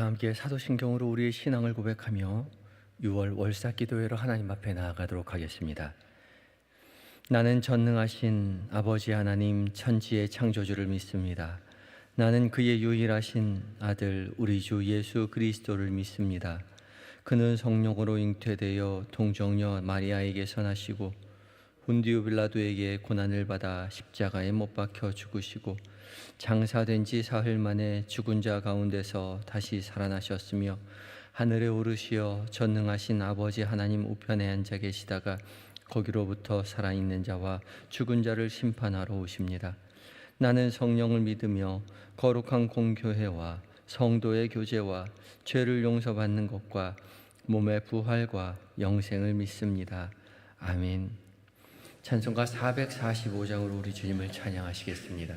다 함께 사도신경으로 우리의 신앙을 고백하며 6월 월삭기도회로 하나님 앞에 나아가도록 하겠습니다. 나는 전능하신 아버지 하나님 천지의 창조주를 믿습니다. 나는 그의 유일하신 아들 우리 주 예수 그리스도를 믿습니다. 그는 성령으로 잉태되어 동정녀 마리아에게서 나시고 본디오 빌라도에게 고난을 받아 십자가에 못 박혀 죽으시고 장사된 지 사흘 만에 죽은 자 가운데서 다시 살아나셨으며 하늘에 오르시어 전능하신 아버지 하나님 우편에 앉아 계시다가 거기로부터 살아있는 자와 죽은 자를 심판하러 오십니다. 나는 성령을 믿으며 거룩한 공교회와 성도의 교제와 죄를 용서받는 것과 몸의 부활과 영생을 믿습니다. 아멘. 찬송가 445장으로 우리 주님을 찬양하시겠습니다.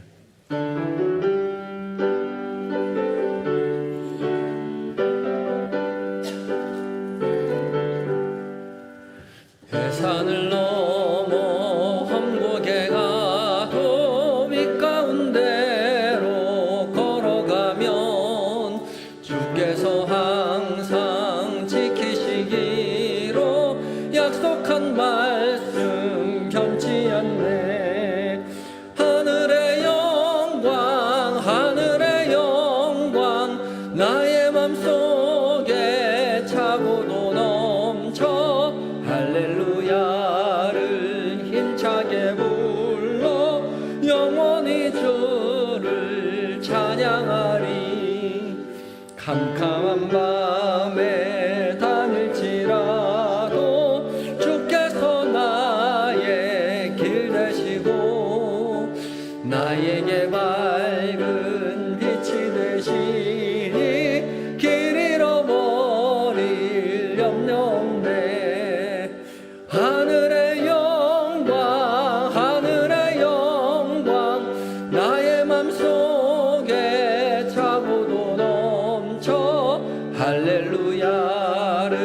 해산을 넘어 험곡에 가도 밑가운데로 걸어가면 주께서 항상 지키시기로 약속한 말씀 변치 않네. 하늘의 영광 나의 맘속에 차고도 넘쳐 할렐루야를 힘차게 불러 영원히 주를 찬양하리. 캄캄한 밤에 다닐지라도 주께서 나의 길 되시고 나에게 밝은 빛이 되시니 길 잃어버릴 염려 없네. 하늘의 영광 나의 맘속에 차고도 넘쳐 할렐루야를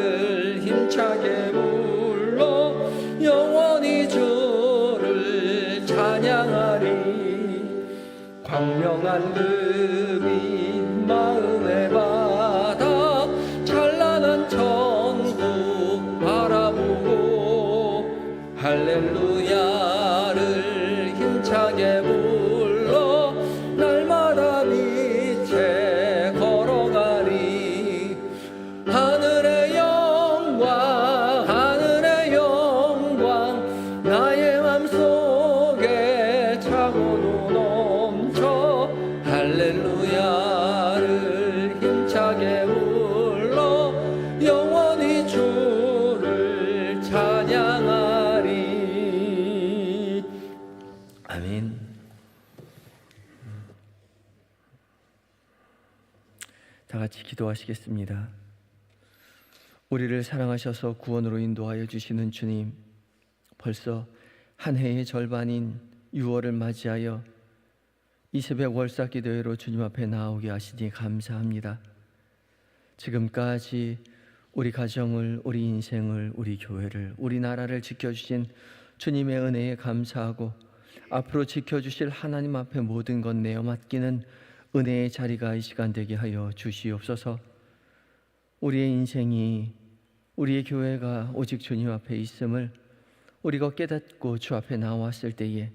힘차게 불러 영원히 주를 찬양하리. 광명한 그 빛 마음에 받아 찬란한 천국 바라보고 할렐루야를 힘차게 불러 날마다 빛에 걸어가리. 하늘의 영광 나의 맘속에 차고도 넘쳐 할렐루야를 힘차게 불러 영원히 주를 찬양하리. 아멘. 다 같이 기도하시겠습니다. 우리를 사랑하셔서 구원으로 인도하여 주시는 주님, 벌써 한 해의 절반인 6월을 맞이하여 이 새벽 월삭기도회로 주님 앞에 나오게 하시니 감사합니다. 지금까지 우리 가정을, 우리 인생을, 우리 교회를, 우리 나라를 지켜주신 주님의 은혜에 감사하고 앞으로 지켜주실 하나님 앞에 모든 것 내어 맡기는 은혜의 자리가 이 시간 되게 하여 주시옵소서. 우리의 인생이, 우리의 교회가 오직 주님 앞에 있음을 우리가 깨닫고 주 앞에 나왔을 때에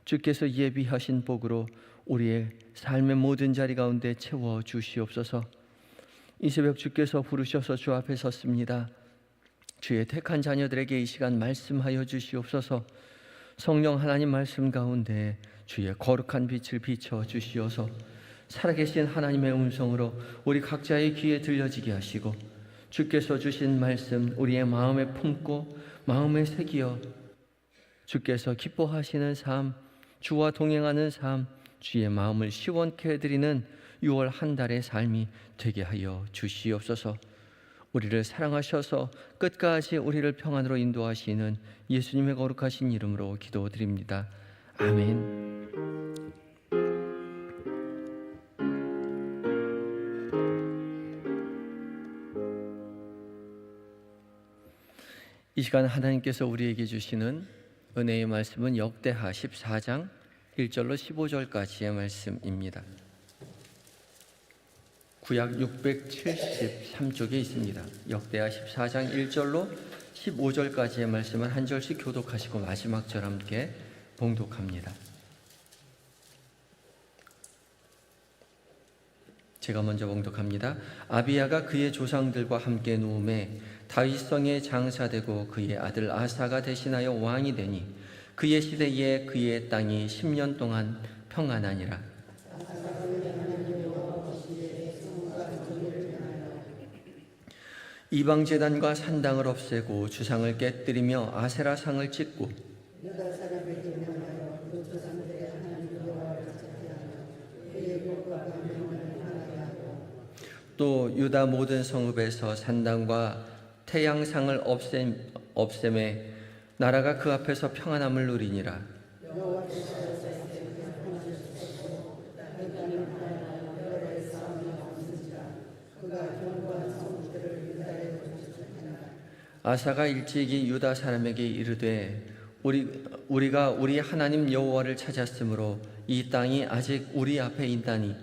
주께서 예비하신 복으로 우리의 삶의 모든 자리 가운데 채워 주시옵소서. 이 새벽 주께서 부르셔서 주 앞에 섰습니다. 주의 택한 자녀들에게 이 시간 말씀하여 주시옵소서. 성령 하나님 말씀 가운데 주의 거룩한 빛을 비춰 주시어서 살아계신 하나님의 음성으로 우리 각자의 귀에 들려지게 하시고 주께서 주신 말씀 우리의 마음에 품고 마음에 새기어 주께서 기뻐하시는 삶, 주와 동행하는 삶, 주의 마음을 시원케 해드리는 6월 한 달의 삶이 되게 하여 주시옵소서. 우리를 사랑하셔서 끝까지 우리를 평안으로 인도하시는 예수님의 거룩하신 이름으로 기도드립니다. 아멘. 이 시간 하나님께서 우리에게 주시는 은혜의 말씀은 역대하 14장 1절로 15절까지의 말씀입니다. 구약 673쪽에 있습니다. 역대하 14장 1절로 15절까지의 말씀을 한 절씩 교독하시고 마지막 절 함께 봉독합니다. 제가 먼저 봉독합니다. 아비야가 그의 조상들과 함께 누움에 다윗성에 장사되고 그의 아들 아사가 대신하여 왕이 되니 그의 시대에 그의 땅이 10년 동안 평안하니라. 이방 제단과 산당을 없애고 주상을 깨뜨리며 아세라상을 찍고 또 유다 모든 성읍에서 산당과 태양상을 없앰에 나라가 그 앞에서 평안함을 누리니라. 아사가 일찍이 유다 사람에게 이르되 우리가 우리 하나님 여호와를 찾았으므로 이 땅이 아직 우리 앞에 있나니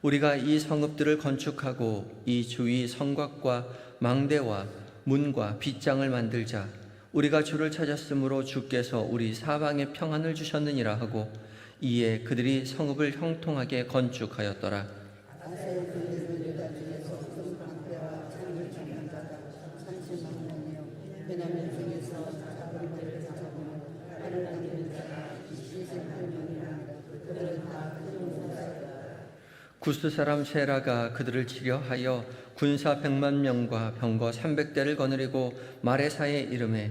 우리가 이 성읍들을 건축하고 이 주위 성곽과 망대와 문과 빗장을 만들자. 우리가 주를 찾았으므로 주께서 우리 사방에 평안을 주셨느니라 하고 이에 그들이 성읍을 형통하게 건축하였더라. 구스 사람 세라가 그들을 치려하여 군사 100만 명과 병거 300대를 거느리고 마레사에 이르매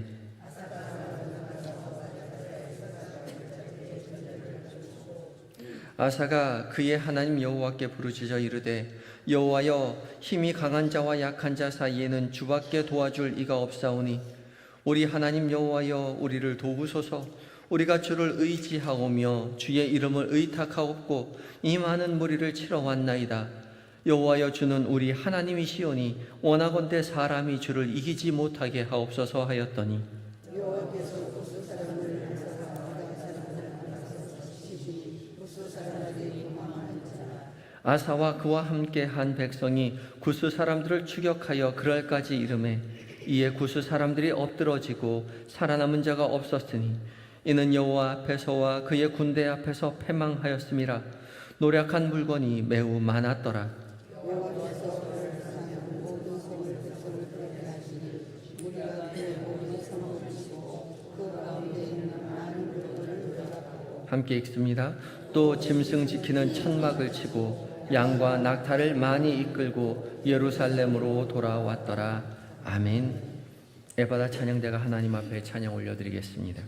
아사가 그의 하나님 여호와께 부르짖어 이르되 여호와여, 힘이 강한 자와 약한 자 사이에는 주밖에 도와줄 이가 없사오니 우리 하나님 여호와여, 우리를 도우소서. 우리가 주를 의지하오며 주의 이름을 의탁하옵고 이 많은 무리를 치러 왔나이다. 여호와여, 주는 우리 하나님이시오니 원하건대 사람이 주를 이기지 못하게 하옵소서 하였더니 아사와 그와 함께 한 백성이 구스 사람들을 추격하여 그랄까지 이르매 이에 구스 사람들이 엎드러지고 살아남은 자가 없었으니 이는 여호와 앞에서와 그의 군대 앞에서 패망하였음이라. 노략한 물건이 매우 많았더라. 함께 읽습니다. 또 짐승 지키는 천막을 치고 양과 낙타를 많이 이끌고 예루살렘으로 돌아왔더라. 아멘. 에바다 찬양대가 하나님 앞에 찬양 올려드리겠습니다.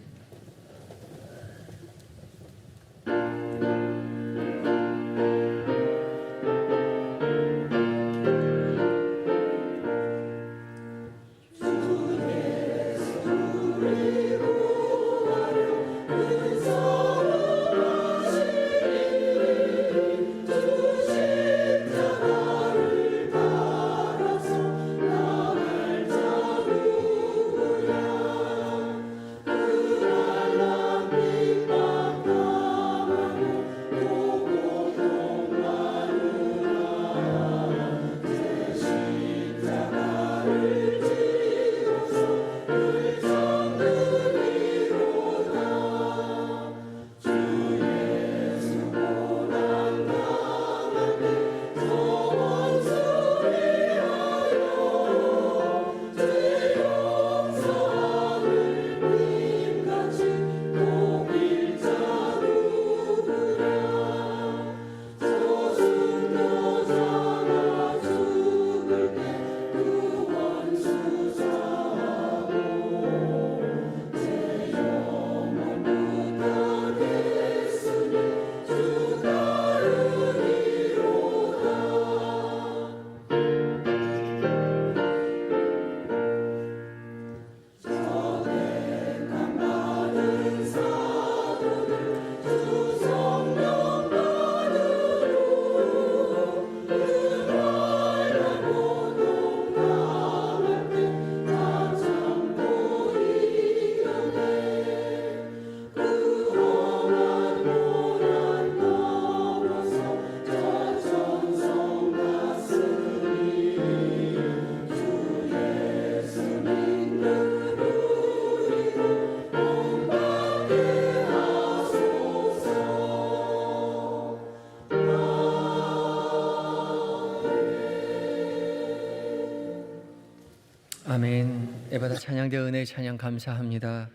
예배다 찬양대 은혜의 찬양 감사합니다.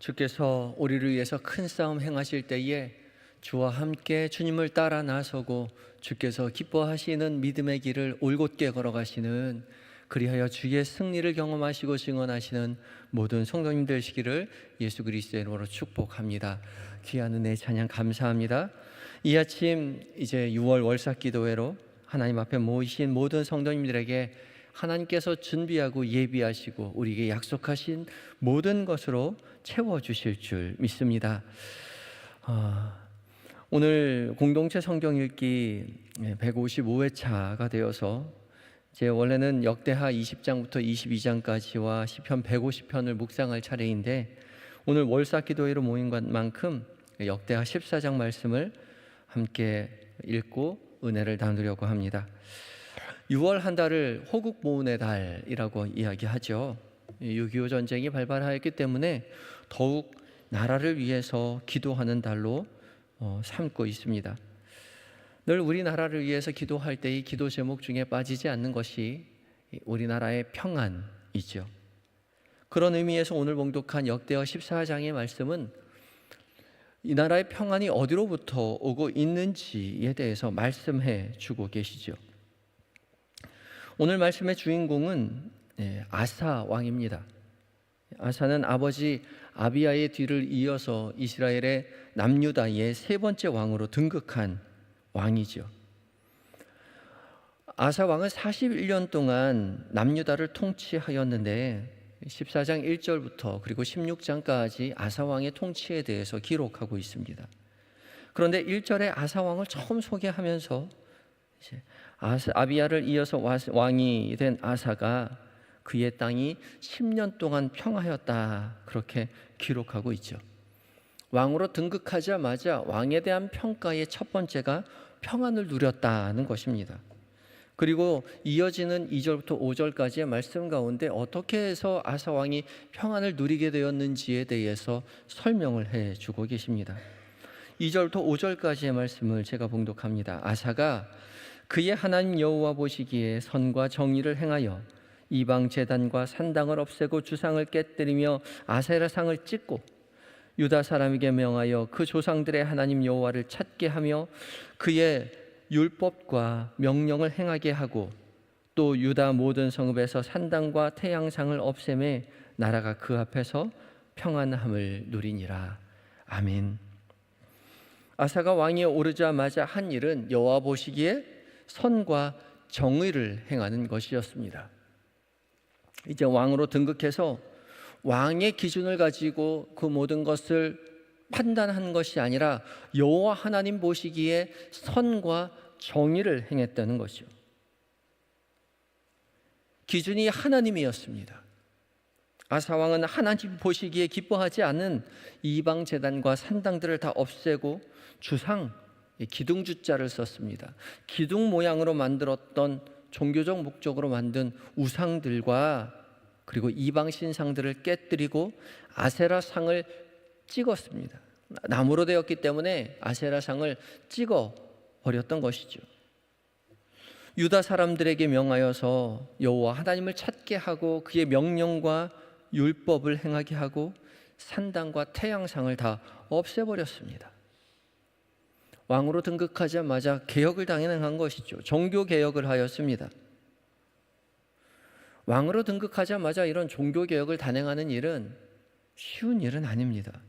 주께서 우리를 위해서 큰 싸움 행하실 때에 주와 함께 주님을 따라 나서고 주께서 기뻐하시는 믿음의 길을 올곧게 걸어가시는, 그리하여 주의 승리를 경험하시고 증언하시는 모든 성도님 되시기를 예수 그리스도의 이름으로 축복합니다. 귀한 은혜의 찬양 감사합니다. 이 아침 이제 6월 월삭기도회로 하나님 앞에 모이신 모든 성도님들에게 하나님께서 준비하고 예비하시고 우리에게 약속하신 모든 것으로 채워주실 줄 믿습니다. 오늘 공동체 성경 읽기 155회차가 되어서 이제 원래는 역대하 20장부터 22장까지와 시편 150편을 묵상할 차례인데, 오늘 월삭기도회로 모인 것만큼 역대하 14장 말씀을 함께 읽고 은혜를 나누려고 합니다. 6월 한 달을 호국 보훈의 달이라고 이야기하죠. 6.25 전쟁이 발발하였기 때문에 더욱 나라를 위해서 기도하는 달로 삼고 있습니다. 늘 우리나라를 위해서 기도할 때 이 기도 제목 중에 빠지지 않는 것이 우리나라의 평안이죠. 그런 의미에서 오늘 봉독한 역대하 14장의 말씀은 이 나라의 평안이 어디로부터 오고 있는지에 대해서 말씀해 주고 계시죠. 오늘 말씀의 주인공은 아사 왕입니다. 아사는 아버지 아비야의 뒤를 이어서 이스라엘의 남유다의 세 번째 왕으로 등극한 왕이죠. 아사 왕은 41년 동안 남유다를 통치하였는데 14장 1절부터 그리고 16장까지 아사 왕의 통치에 대해서 기록하고 있습니다. 그런데 1절에 아사 왕을 처음 소개하면서 아비야를 이어서 왕이 된 아사가 그의 땅이 10년 동안 평하였다, 그렇게 기록하고 있죠. 왕으로 등극하자마자 왕에 대한 평가의 첫 번째가 평안을 누렸다는 것입니다. 그리고 이어지는 2절부터 5절까지의 말씀 가운데 어떻게 해서 아사 왕이 평안을 누리게 되었는지에 대해서 설명을 해주고 계십니다. 2절부터 5절까지의 말씀을 제가 봉독합니다. 아사가 그의 하나님 여호와 보시기에 선과 정의를 행하여 이방 제단과 산당을 없애고 주상을 깨뜨리며 아세라상을 찢고 유다 사람에게 명하여 그 조상들의 하나님 여호와를 찾게 하며 그의 율법과 명령을 행하게 하고 또 유다 모든 성읍에서 산당과 태양상을 없애매 나라가 그 앞에서 평안함을 누리니라. 아멘. 아사가 왕위에 오르자마자 한 일은 여호와 보시기에 선과 정의를 행하는 것이었습니다. 이제 왕으로 등극해서 왕의 기준을 가지고 그 모든 것을 판단한 것이 아니라 여호와 하나님 보시기에 선과 정의를 행했다는 것이죠. 기준이 하나님이었습니다. 아사 왕은 하나님 보시기에 기뻐하지 않는 이방 제단과 산당들을 다 없애고 주상, 기둥주자를 썼습니다. 기둥 모양으로 만들었던 종교적 목적으로 만든 우상들과 그리고 이방 신상들을 깨뜨리고 아세라상을 찍었습니다. 나무로 되었기 때문에 아세라상을 찍어 버렸던 것이죠. 유다 사람들에게 명하여서 여호와 하나님을 찾게 하고 그의 명령과 율법을 행하게 하고 산당과 태양상을 다 없애버렸습니다. 왕으로 등극하자마자 개혁을 단행한 것이죠. 종교 개혁을 하였습니다. 왕으로 등극하자마자 이런 종교 개혁을 단행하는 일은 쉬운 일은 아닙니다.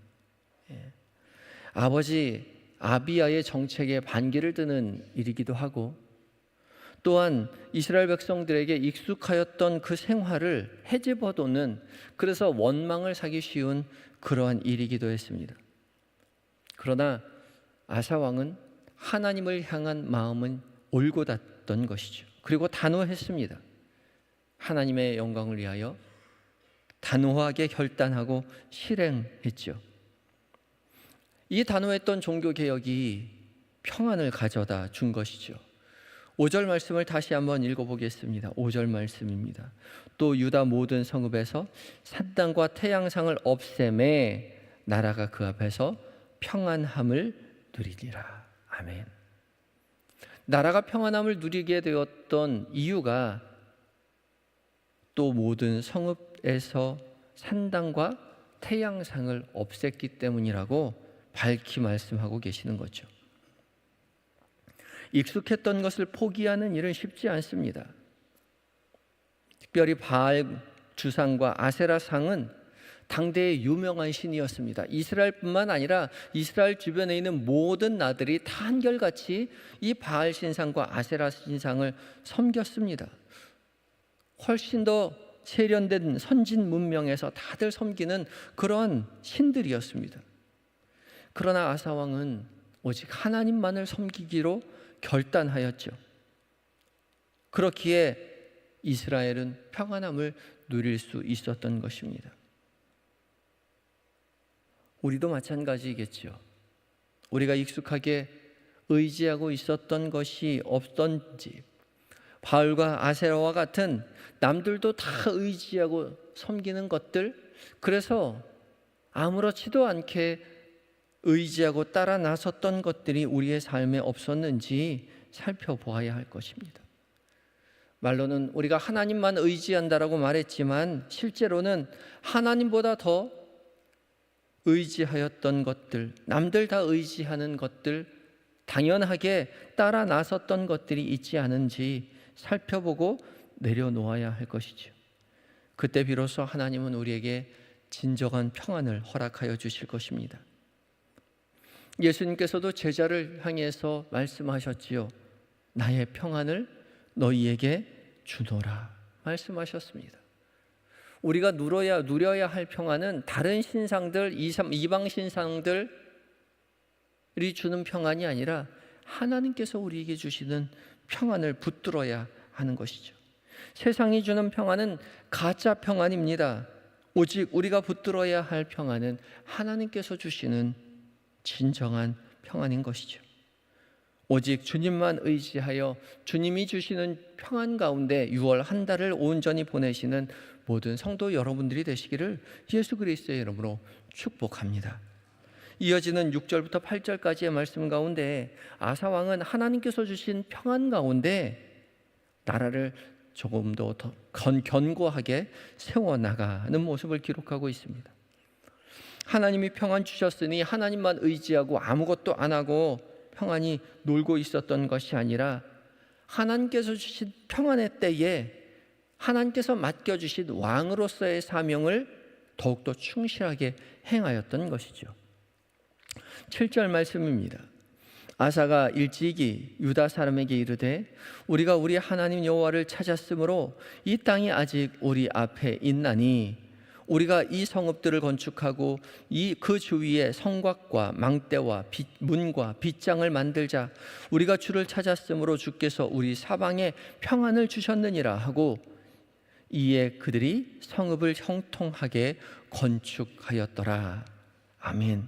아버지 아비야의 정책에 반기를 드는 일이기도 하고 또한 이스라엘 백성들에게 익숙하였던 그 생활을 헤집어도는, 그래서 원망을 사기 쉬운 그러한 일이기도 했습니다. 그러나 아사 왕은 하나님을 향한 마음은 올곧았던 것이죠. 그리고 단호했습니다. 하나님의 영광을 위하여 단호하게 결단하고 실행했죠. 이 단호했던 종교개혁이 평안을 가져다 준 것이죠. 5절 말씀을 다시 한번 읽어보겠습니다. 5절 말씀입니다. 또 유다 모든 성읍에서 산당과 태양상을 없애매 나라가 그 앞에서 평안함을 누리리라. 아멘. 나라가 평안함을 누리게 되었던 이유가 또 모든 성읍 애굽에서 산당과 태양상을 없앴기 때문이라고 밝히 말씀하고 계시는 거죠. 익숙했던 것을 포기하는 일은 쉽지 않습니다. 특별히 바알 주상과 아세라상은 당대의 유명한 신이었습니다. 이스라엘뿐만 아니라 이스라엘 주변에 있는 모든 나들이 다 한결같이 이 바알 신상과 아세라 신상을 섬겼습니다. 훨씬 더 세련된 선진 문명에서 다들 섬기는 그런 신들이었습니다. 그러나 아사 왕은 오직 하나님만을 섬기기로 결단하였죠. 그렇기에 이스라엘은 평안함을 누릴 수 있었던 것입니다. 우리도 마찬가지겠죠. 우리가 익숙하게 의지하고 있었던 것이 없던지, 바알과 아세라와 같은 남들도 다 의지하고 섬기는 것들, 그래서 아무렇지도 않게 의지하고 따라 나섰던 것들이 우리의 삶에 없었는지 살펴보아야 할 것입니다. 말로는 우리가 하나님만 의지한다라고 말했지만 실제로는 하나님보다 더 의지하였던 것들, 남들 다 의지하는 것들, 당연하게 따라 나섰던 것들이 있지 않은지 살펴보고 내려놓아야 할 것이죠. 그때 비로소 하나님은 우리에게 진정한 평안을 허락하여 주실 것입니다. 예수님께서도 제자를 향해서 말씀하셨지요. 나의 평안을 너희에게 주노라 말씀하셨습니다. 우리가 누려야 할 평안은 다른 신상들, 이방 신상들이 주는 평안이 아니라 하나님께서 우리에게 주시는 평안을 붙들어야 하는 것이죠. 세상이 주는 평안은 가짜 평안입니다. 오직 우리가 붙들어야 할 평안은 하나님께서 주시는 진정한 평안인 것이죠. 오직 주님만 의지하여 주님이 주시는 평안 가운데 6월 한 달을 온전히 보내시는 모든 성도 여러분들이 되시기를 예수 그리스도의 이름으로 축복합니다. 이어지는 6절부터 8절까지의 말씀 가운데 아사 왕은 하나님께서 주신 평안 가운데 나라를 조금 더 견고하게 세워나가는 모습을 기록하고 있습니다. 하나님이 평안 주셨으니 하나님만 의지하고 아무것도 안 하고 평안히 놀고 있었던 것이 아니라 하나님께서 주신 평안의 때에 하나님께서 맡겨주신 왕으로서의 사명을 더욱더 충실하게 행하였던 것이죠. 7절 말씀입니다. 아사가 일찍이 유다 사람에게 이르되 우리가 우리 하나님 여호와를 찾았으므로 이 땅이 아직 우리 앞에 있나니 우리가 이 성읍들을 건축하고 그 주위에 성곽과 망대와 문과 빗장을 만들자. 우리가 주를 찾았으므로 주께서 우리 사방에 평안을 주셨느니라 하고 이에 그들이 성읍을 형통하게 건축하였더라. 아멘.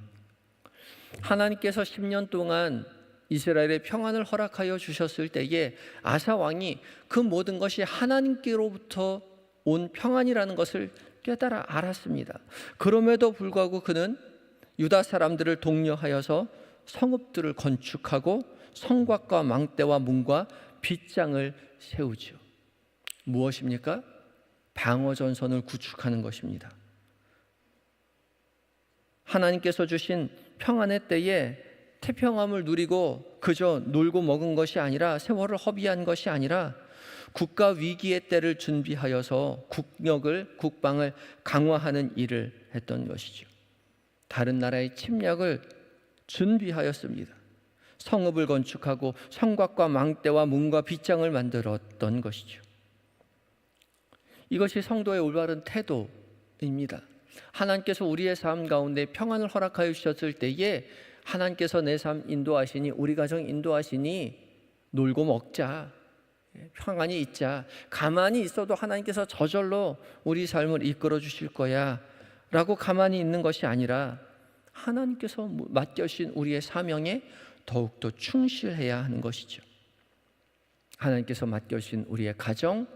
하나님께서 10년 동안 이스라엘의 평안을 허락하여 주셨을 때에 아사 왕이 그 모든 것이 하나님께로부터 온 평안이라는 것을 깨달아 알았습니다. 그럼에도 불구하고 그는 유다 사람들을 독려하여서 성읍들을 건축하고 성곽과 망대와 문과 빗장을 세우죠. 무엇입니까? 방어전선을 구축하는 것입니다. 하나님께서 주신 평안의 때에 태평함을 누리고 그저 놀고 먹은 것이 아니라 세월을 허비한 것이 아니라 국가 위기의 때를 준비하여서 국방을 강화하는 일을 했던 것이죠. 다른 나라의 침략을 준비하였습니다. 성읍을 건축하고 성곽과 망대와 문과 빗장을 만들었던 것이죠. 이것이 성도의 올바른 태도입니다. 하나님께서 우리의 삶 가운데 평안을 허락하여 주셨을 때에 하나님께서 내 삶 인도하시니 우리 가정 인도하시니 놀고 먹자, 평안히 있자, 가만히 있어도 하나님께서 저절로 우리 삶을 이끌어 주실 거야 라고 가만히 있는 것이 아니라 하나님께서 맡겨주신 우리의 사명에 더욱더 충실해야 하는 것이죠. 하나님께서 맡겨주신 우리의 가정,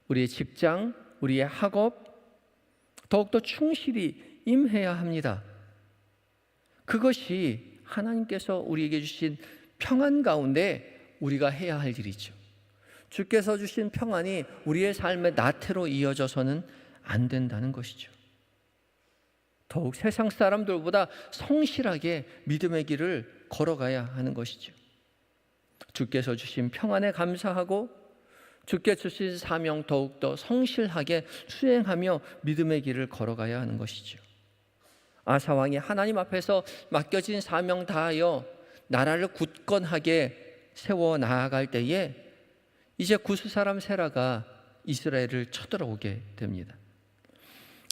우리의 직장, 우리의 학업 더욱더 충실히 임해야 합니다. 그것이 하나님께서 우리에게 주신 평안 가운데 우리가 해야 할 일이죠. 주께서 주신 평안이 우리의 삶의 나태로 이어져서는 안 된다는 것이죠. 더욱 세상 사람들보다 성실하게 믿음의 길을 걸어가야 하는 것이죠. 주께서 주신 평안에 감사하고 주께 주신 사명 더욱더 성실하게 수행하며 믿음의 길을 걸어가야 하는 것이죠. 아사왕이 하나님 앞에서 맡겨진 사명 다하여 나라를 굳건하게 세워 나아갈 때에 이제 구스 사람 세라가 이스라엘을 쳐들어오게 됩니다.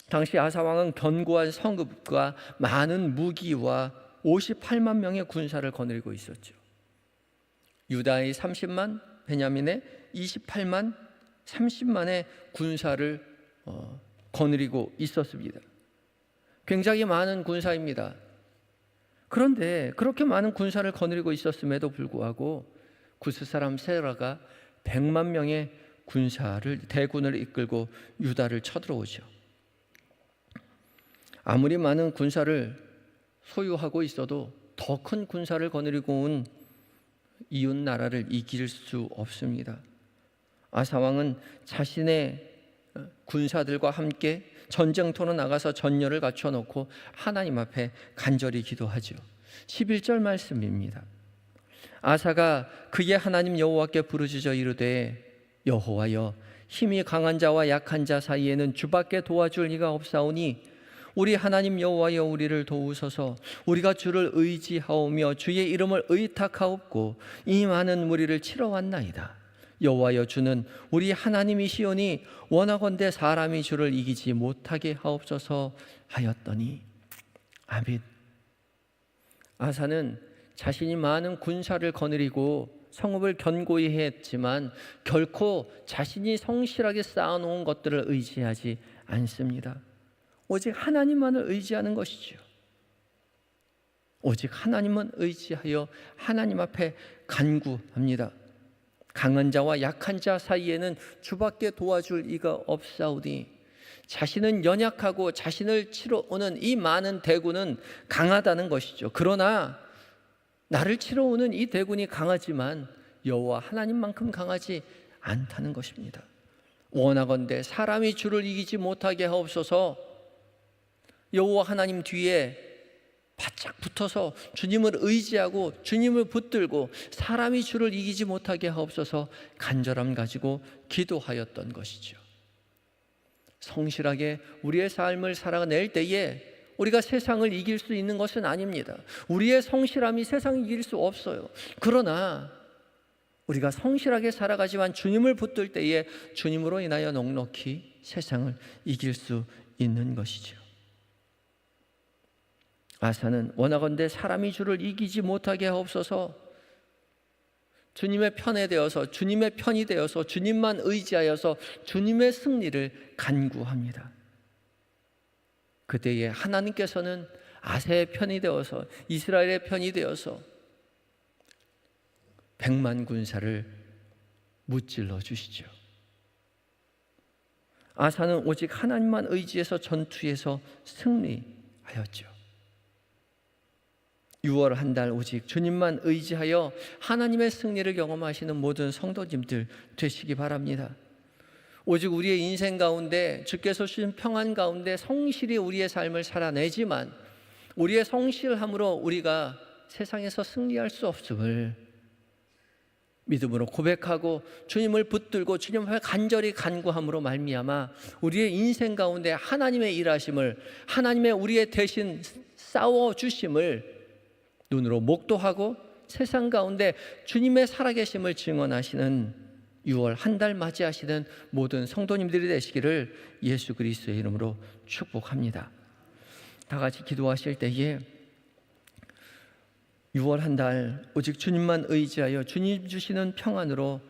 당시 아사왕은 견고한 성읍과 많은 무기와 58만 명의 군사를 거느리고 있었죠. 유다의 30만, 베냐민의 28만, 30만의 군사를 거느리고 있었습니다. 굉장히 많은 군사입니다. 그런데 그렇게 많은 군사를 거느리고 있었음에도 불구하고 구스 사람 세라가 100만 명의 대군을 이끌고 유다를 쳐들어오죠. 아무리 많은 군사를 소유하고 있어도 더 큰 군사를 거느리고 온 이웃 나라를 이길 수 없습니다. 아사왕은 자신의 군사들과 함께 전쟁터로 나가서 전열을 갖춰놓고 하나님 앞에 간절히 기도하죠. 11절 말씀입니다. 아사가 그의 하나님 여호와께 부르짖어 이르되 여호와여, 힘이 강한 자와 약한 자 사이에는 주밖에 도와줄 이가 없사오니 우리 하나님 여호와여, 우리를 도우소서. 우리가 주를 의지하오며 주의 이름을 의탁하옵고 이 많은 무리를 치러 왔나이다. 여호와여, 주는 우리 하나님이시오니 원하건대 사람이 주를 이기지 못하게 하옵소서 하였더니. 아멘. 아사는 자신이 많은 군사를 거느리고 성읍을 견고히 했지만 결코 자신이 성실하게 쌓아놓은 것들을 의지하지 않습니다. 오직 하나님만을 의지하는 것이죠. 오직 하나님만 의지하여 하나님 앞에 간구합니다. 강한 자와 약한 자 사이에는 주밖에 도와줄 이가 없사오니, 자신은 연약하고 자신을 치러 오는 이 많은 대군은 강하다는 것이죠. 그러나 나를 치러 오는 이 대군이 강하지만 여호와 하나님만큼 강하지 않다는 것입니다. 원하건대 사람이 주를 이기지 못하게 하옵소서. 여호와 하나님 뒤에 바짝 붙어서 주님을 의지하고 주님을 붙들고 사람이 주를 이기지 못하게 하옵소서 간절함 가지고 기도하였던 것이죠. 성실하게 우리의 삶을 살아낼 때에 우리가 세상을 이길 수 있는 것은 아닙니다. 우리의 성실함이 세상을 이길 수 없어요. 그러나 우리가 성실하게 살아가지만 주님을 붙들 때에 주님으로 인하여 넉넉히 세상을 이길 수 있는 것이죠. 아사는 원하건대 사람이 주를 이기지 못하게 하옵소서. 주님의 편에 되어서 주님의 편이 되어서 주님만 의지하여서 주님의 승리를 간구합니다. 그때에 하나님께서는 아사의 편이 되어서 이스라엘의 편이 되어서 100만 군사를 무찔러 주시죠. 아사는 오직 하나님만 의지해서 전투에서 승리하였죠. 6월 한 달 오직 주님만 의지하여 하나님의 승리를 경험하시는 모든 성도님들 되시기 바랍니다. 오직 우리의 인생 가운데 주께서 주신 평안 가운데 성실히 우리의 삶을 살아내지만 우리의 성실함으로 우리가 세상에서 승리할 수 없음을 믿음으로 고백하고 주님을 붙들고 주님 앞에 간절히 간구함으로 말미암아 우리의 인생 가운데 하나님의 일하심을, 하나님의 우리의 대신 싸워주심을 눈으로 목도하고 세상 가운데 주님의 살아계심을 증언하시는 6월 한 달 맞이하시는 모든 성도님들이 되시기를 예수 그리스도의 이름으로 축복합니다. 다 같이 기도하실 때에 6월 한 달 오직 주님만 의지하여 주님 주시는 평안으로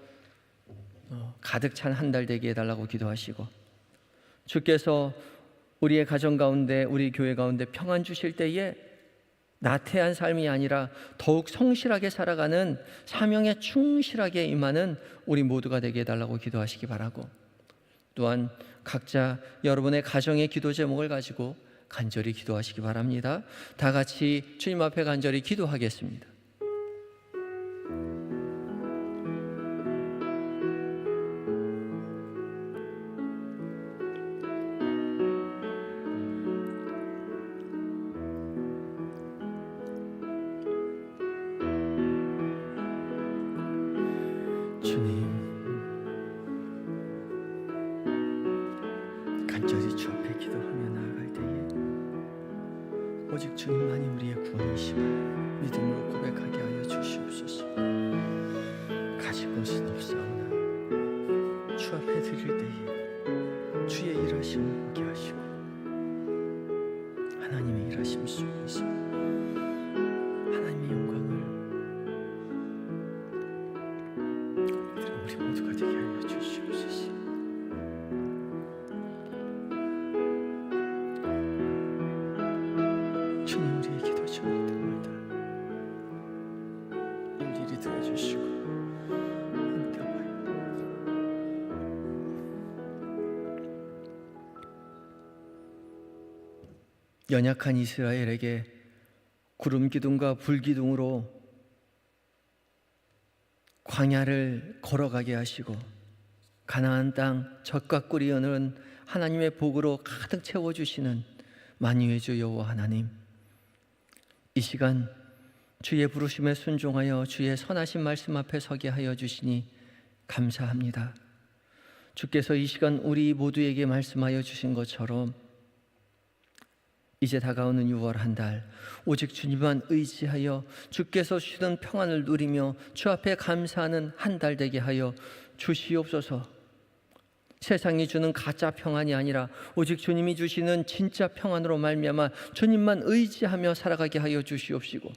가득 찬 한 달 되게 해달라고 기도하시고, 주께서 우리의 가정 가운데 우리 교회 가운데 평안 주실 때에 나태한 삶이 아니라 더욱 성실하게 살아가는 사명에 충실하게 임하는 우리 모두가 되게 해달라고 기도하시기 바라고, 또한 각자 여러분의 가정의 기도 제목을 가지고 간절히 기도하시기 바랍니다. 다 같이 주님 앞에 간절히 기도하겠습니다. 주님, 간절히 주 앞에 기도하며 나아갈 때에 오직 주님만이 우리의 구원이심을 믿음으로 고백하게 하여 주시옵소서. 가질 것은 없사오나 주 앞에 드릴 때에 주의 일하심을 보게 하시고 하나님의 일하심 속에서 하나님의 영광을 우리 모두가 되게 하여 주시옵소서. 주님, 우리의 기도 제목 때마다 일일이 들어주시고 함께하여 연약한 이스라엘에게 구름 기둥과 불 기둥으로 광야를 걸어가게 하시고 가나안 땅 젖과 꿀이 흐르는 하나님의 복으로 가득 채워주시는 만유의 주 여호와 하나님, 이 시간 주의 부르심에 순종하여 주의 선하신 말씀 앞에 서게 하여 주시니 감사합니다. 주께서 이 시간 우리 모두에게 말씀하여 주신 것처럼 이제 다가오는 6월 한 달 오직 주님만 의지하여 주께서 주시는 평안을 누리며 주 앞에 감사하는 한 달 되게 하여 주시옵소서. 세상이 주는 가짜 평안이 아니라 오직 주님이 주시는 진짜 평안으로 말미암아 주님만 의지하며 살아가게 하여 주시옵시고,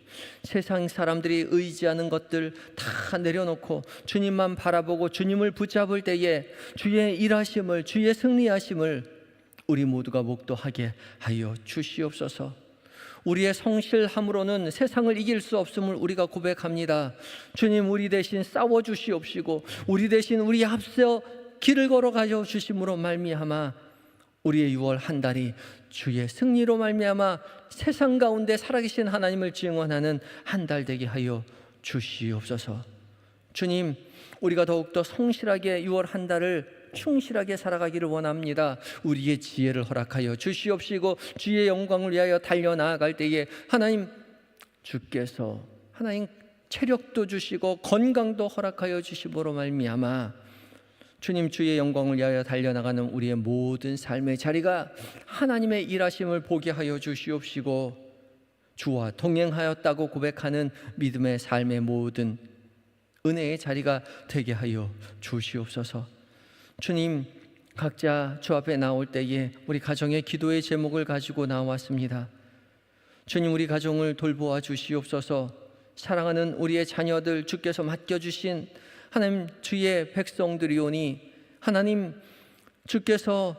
세상 사람들이 의지하는 것들 다 내려놓고 주님만 바라보고 주님을 붙잡을 때에 주의 일하심을, 주의 승리하심을 우리 모두가 목도하게 하여 주시옵소서. 우리의 성실함으로는 세상을 이길 수 없음을 우리가 고백합니다. 주님, 우리 대신 싸워 주시옵시고 우리 대신 우리 앞서 길을 걸어가려 주심으로 말미암아 우리의 6월 한 달이 주의 승리로 말미암아 세상 가운데 살아계신 하나님을 증언하는 한 달 되게 하여 주시옵소서. 주님, 우리가 더욱더 성실하게 6월 한 달을 충실하게 살아가기를 원합니다. 우리의 지혜를 허락하여 주시옵시고 주의 영광을 위하여 달려나아갈 때에 하나님, 주께서 하나님 체력도 주시고 건강도 허락하여 주심으로 말미암아 주님, 주의 영광을 위하여 달려나가는 우리의 모든 삶의 자리가 하나님의 일하심을 보게 하여 주시옵시고 주와 동행하였다고 고백하는 믿음의 삶의 모든 은혜의 자리가 되게 하여 주시옵소서. 주님, 각자 주 앞에 나올 때에 우리 가정의 기도의 제목을 가지고 나왔습니다. 주님, 우리 가정을 돌보아 주시옵소서. 사랑하는 우리의 자녀들 주께서 맡겨주신 하나님 주의 백성들이오니 하나님, 주께서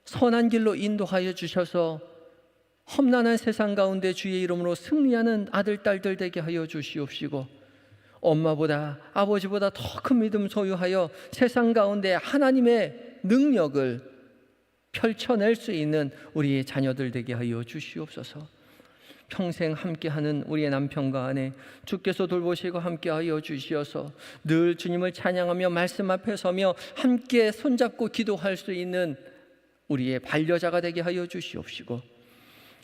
선한 길로 인도하여 주셔서 험난한 세상 가운데 주의 이름으로 승리하는 아들 딸들 되게 하여 주시옵시고, 엄마보다 아버지보다 더 큰 믿음 소유하여 세상 가운데 하나님의 능력을 펼쳐낼 수 있는 우리의 자녀들 되게 하여 주시옵소서. 평생 함께하는 우리의 남편과 아내 주께서 돌보시고 함께하여 주시어서 늘 주님을 찬양하며 말씀 앞에 서며 함께 손잡고 기도할 수 있는 우리의 반려자가 되게 하여 주시옵시고,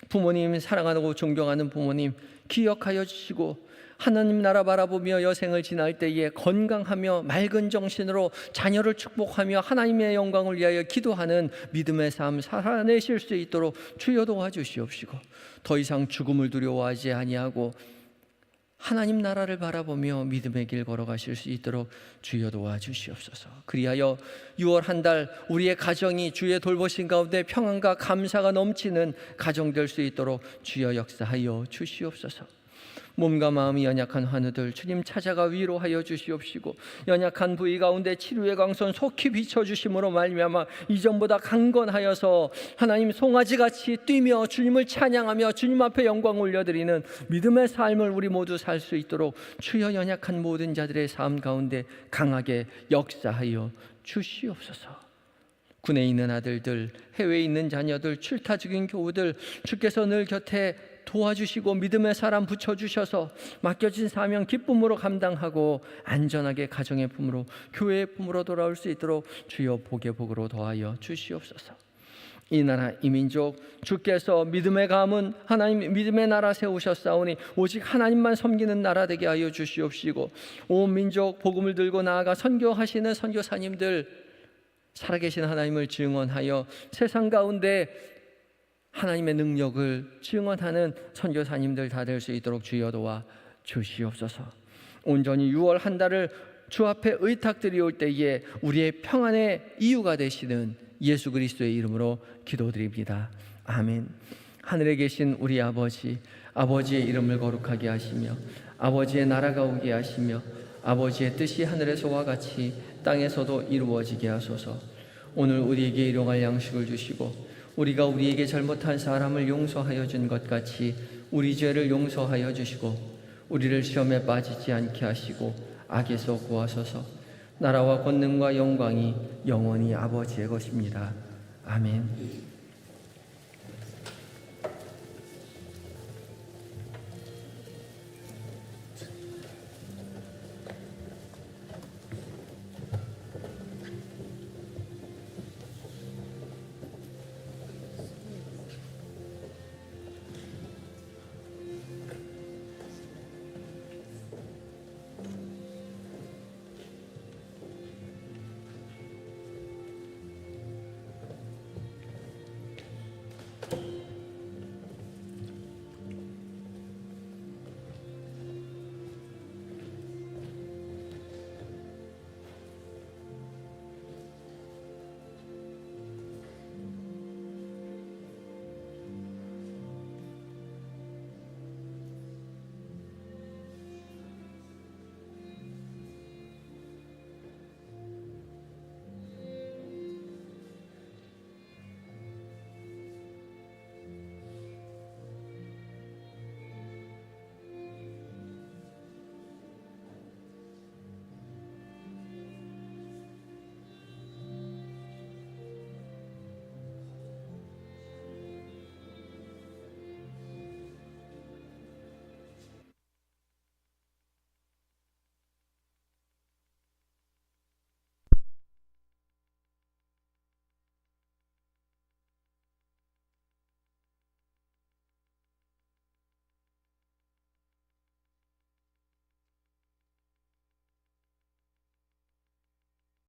부모님, 사랑하고 존경하는 부모님 기억하여 주시고 하나님 나라 바라보며 여생을 지날 때에 건강하며 맑은 정신으로 자녀를 축복하며 하나님의 영광을 위하여 기도하는 믿음의 삶 살아내실 수 있도록 주여 도와주시옵시고, 더 이상 죽음을 두려워하지 아니하고 하나님 나라를 바라보며 믿음의 길 걸어가실 수 있도록 주여 도와주시옵소서. 그리하여 6월 한 달 우리의 가정이 주의 돌보신 가운데 평안과 감사가 넘치는 가정 될 수 있도록 주여 역사하여 주시옵소서. 몸과 마음이 연약한 환우들 주님 찾아가 위로하여 주시옵시고, 연약한 부위 가운데 치료의 광선 속히 비춰주심으로 말미암아 이전보다 강건하여서 하나님 송아지같이 뛰며 주님을 찬양하며 주님 앞에 영광 올려드리는 믿음의 삶을 우리 모두 살 수 있도록 주여 연약한 모든 자들의 삶 가운데 강하게 역사하여 주시옵소서. 군에 있는 아들들, 해외에 있는 자녀들, 출타 중인 교우들 주께서 늘 곁에 도와주시고 믿음의 사람 붙여주셔서 맡겨진 사명 기쁨으로 감당하고 안전하게 가정의 품으로 교회의 품으로 돌아올 수 있도록 주여 복의 복으로 더하여 주시옵소서. 이 나라 이 민족 주께서 믿음의 가문 하나님 믿음의 나라 세우셨사오니 오직 하나님만 섬기는 나라 되게 하여 주시옵시고 온 민족 복음을 들고 나아가 선교하시는 선교사님들 살아계신 하나님을 증언하여 세상 가운데 하나님의 능력을 증언하는 선교사님들 다 될 수 있도록 주여 도와 주시옵소서. 온전히 6월 한 달을 주 앞에 의탁드리올 때에 우리의 평안의 이유가 되시는 예수 그리스도의 이름으로 기도드립니다. 아멘. 하늘에 계신 우리 아버지, 아버지의 이름을 거룩하게 하시며 아버지의 나라가 오게 하시며 아버지의 뜻이 하늘에서와 같이 땅에서도 이루어지게 하소서. 오늘 우리에게 일용할 양식을 주시고 우리가 우리에게 잘못한 사람을 용서하여 준 것 같이 우리 죄를 용서하여 주시고 우리를 시험에 빠지지 않게 하시고 악에서 구하소서. 나라와 권능과 영광이 영원히 아버지의 것입니다. 아멘.